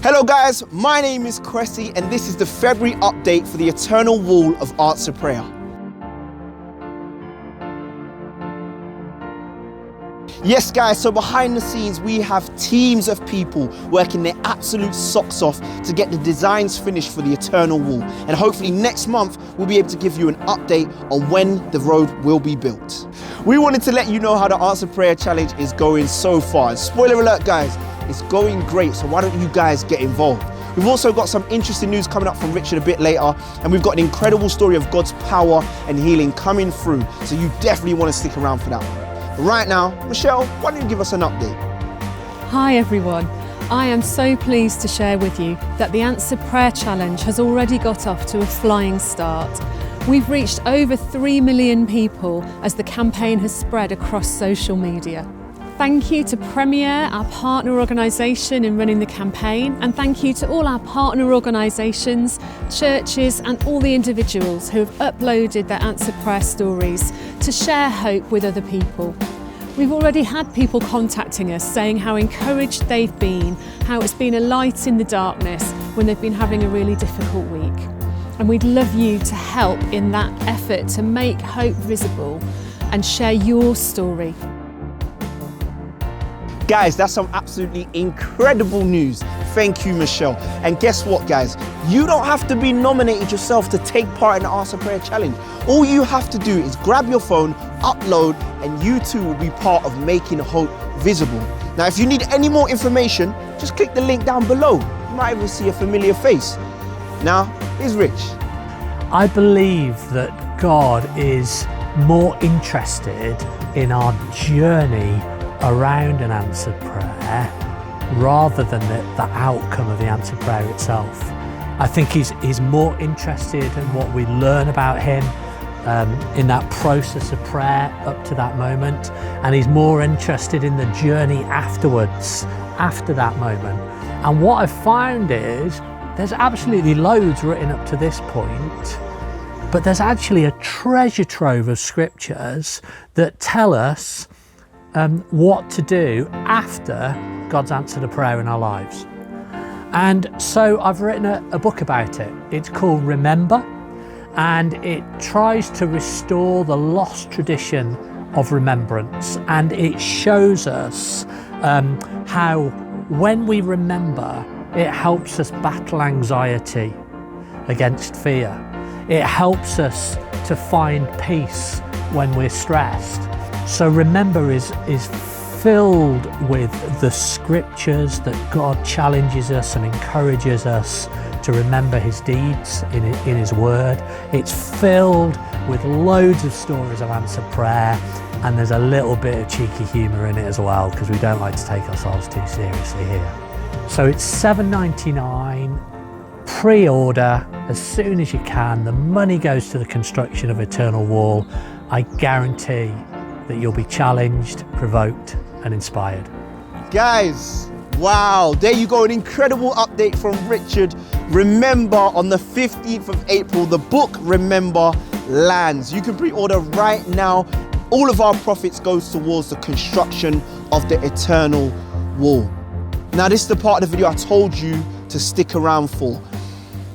Hello guys, my name is Cressy and this is the February update for the Eternal Wall of Answered Prayer. Yes guys, so behind the scenes we have teams of people working their absolute socks off to get the designs finished for the Eternal Wall, and hopefully next month we'll be able to give you an update on when the road will be built. We wanted to let you know how the Answered Prayer Challenge is going so far. And spoiler alert guys, it's going great, so why don't you guys get involved? We've also got some interesting news coming up from Richard a bit later, and we've got an incredible story of God's power and healing coming through, so you definitely want to stick around for that. But right now, Michelle, why don't you give us an update? Hi everyone, I am so pleased to share with you that the Answered Prayer Challenge has already got off to a flying start. We've reached over 3 million people as the campaign has spread across social media. Thank you to Premier, our partner organisation in running the campaign, and thank you to all our partner organisations, churches and all the individuals who have uploaded their answered prayer stories to share hope with other people. We've already had people contacting us saying how encouraged they've been, how it's been a light in the darkness when they've been having a really difficult week. And we'd love you to help in that effort to make hope visible and share your story. Guys, that's some absolutely incredible news. Thank you, Michelle. And guess what, guys? You don't have to be nominated yourself to take part in the Answered Prayer Challenge. All you have to do is grab your phone, upload, and you too will be part of making hope visible. Now, if you need any more information, just click the link down below. You might even see a familiar face. Now, here's Rich. I believe that God is more interested in our journey around an answered prayer rather than the outcome of the answered prayer itself. I think he's more interested in what we learn about him in that process of prayer up to that moment, and he's more interested in the journey afterwards, after that moment. And what I've found is there's absolutely loads written up to this point, but there's actually a treasure trove of scriptures that tell us what to do after God's answered a prayer in our lives. And so I've written a book about it. It's called Remember, and it tries to restore the lost tradition of remembrance, and it shows us how when we remember, it helps us battle anxiety against fear. It helps us to find peace when we're stressed. So Remember is filled with the scriptures that God challenges us and encourages us to remember his deeds in his word. It's filled with loads of stories of answered prayer, and there's a little bit of cheeky humour in it as well, because we don't like to take ourselves too seriously here. So it's $7.99, pre-order as soon as you can. The money goes to the construction of Eternal Wall. I guarantee that you'll be challenged, provoked and inspired. Guys, wow, there you go, an incredible update from Richard. Remember, on the 15th of April, the book Remember lands. You can pre-order right now. All of our profits goes towards the construction of the Eternal Wall. Now, this is the part of the video I told you to stick around for.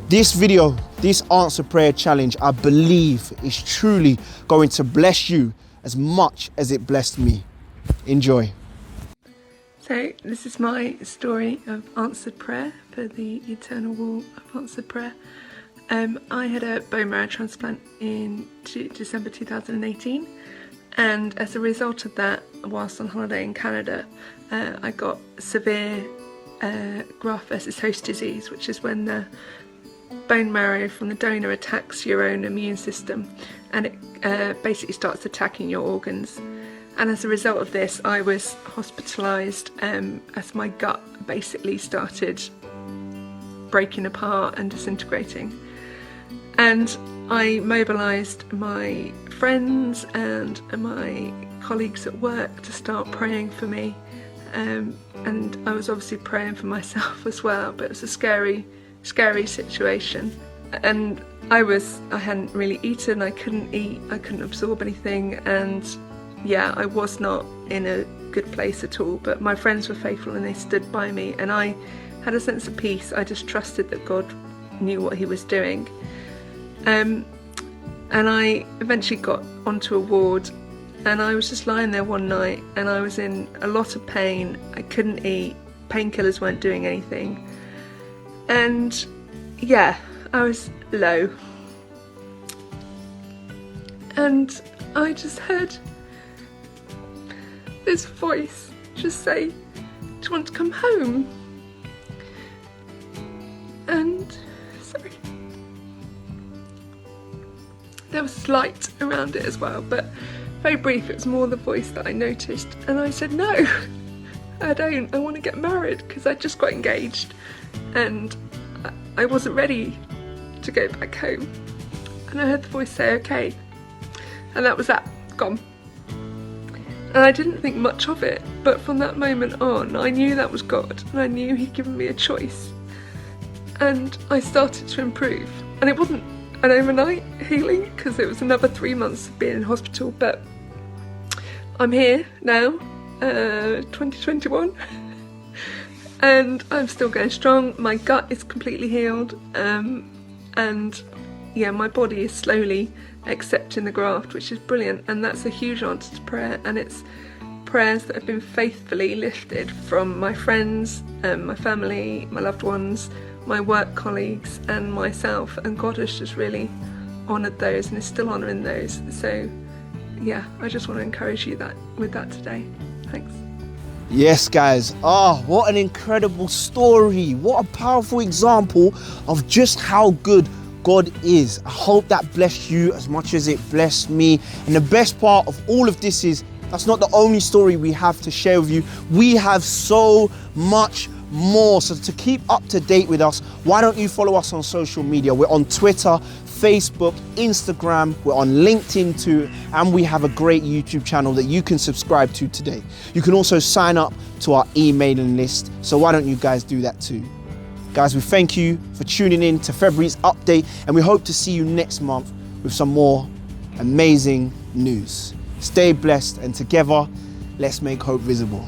This video, this Answer Prayer Challenge, I believe is truly going to bless you as much as it blessed me. Enjoy. So this is my story of answered prayer for the Eternal Wall of Answered Prayer. I had a bone marrow transplant in December 2018, and as a result of that, whilst on holiday in Canada, I got severe graft versus host disease, which is when the bone marrow from the donor attacks your own immune system, and it basically starts attacking your organs. And as a result of this, I was hospitalised as my gut basically started breaking apart and disintegrating. And I mobilised my friends and my colleagues at work to start praying for me, and I was obviously praying for myself as well, but it was a scary situation. And I hadn't really eaten, I couldn't eat, I couldn't absorb anything, and yeah, I was not in a good place at all, but my friends were faithful and they stood by me, and I had a sense of peace. I just trusted that God knew what he was doing. And I eventually got onto a ward, and I was just lying there one night, and I was in a lot of pain. I couldn't eat, painkillers weren't doing anything, and yeah, I was low. And I just heard this voice just say, "Do you want to come home?" And sorry, there was light around it as well, but very brief. It was more the voice that I noticed, and I said, "No, I don't. I want to get married," because I just got engaged and I wasn't ready to go back home. And I heard the voice say, "Okay," and that was that, gone. And I didn't think much of it, but from that moment on, I knew that was God, and I knew he'd given me a choice. And I started to improve. And it wasn't an overnight healing, because it was another 3 months of being in hospital, but I'm here now, 2021, and I'm still going strong. My gut is completely healed, and yeah, my body is slowly accepting the graft, which is brilliant, and that's a huge answer to prayer. And it's prayers that have been faithfully lifted from my friends, my family, my loved ones, my work colleagues, and myself, and God has just really honoured those and is still honouring those. So yeah, I just want to encourage you with that today. Thanks. Yes, guys. What an incredible story. What a powerful example of just how good God is. I hope that blessed you as much as it blessed me. And the best part of all of this is that's not the only story we have to share with you. We have so much more. So to keep up to date with us, why don't you follow us on social media? We're on Twitter, Facebook, Instagram, we're on LinkedIn too, and we have a great YouTube channel that you can subscribe to today. You can also sign up to our emailing list, so why don't you guys do that too? Guys, we thank you for tuning in to February's update, and we hope to see you next month with some more amazing news. Stay blessed, and together, let's make hope visible.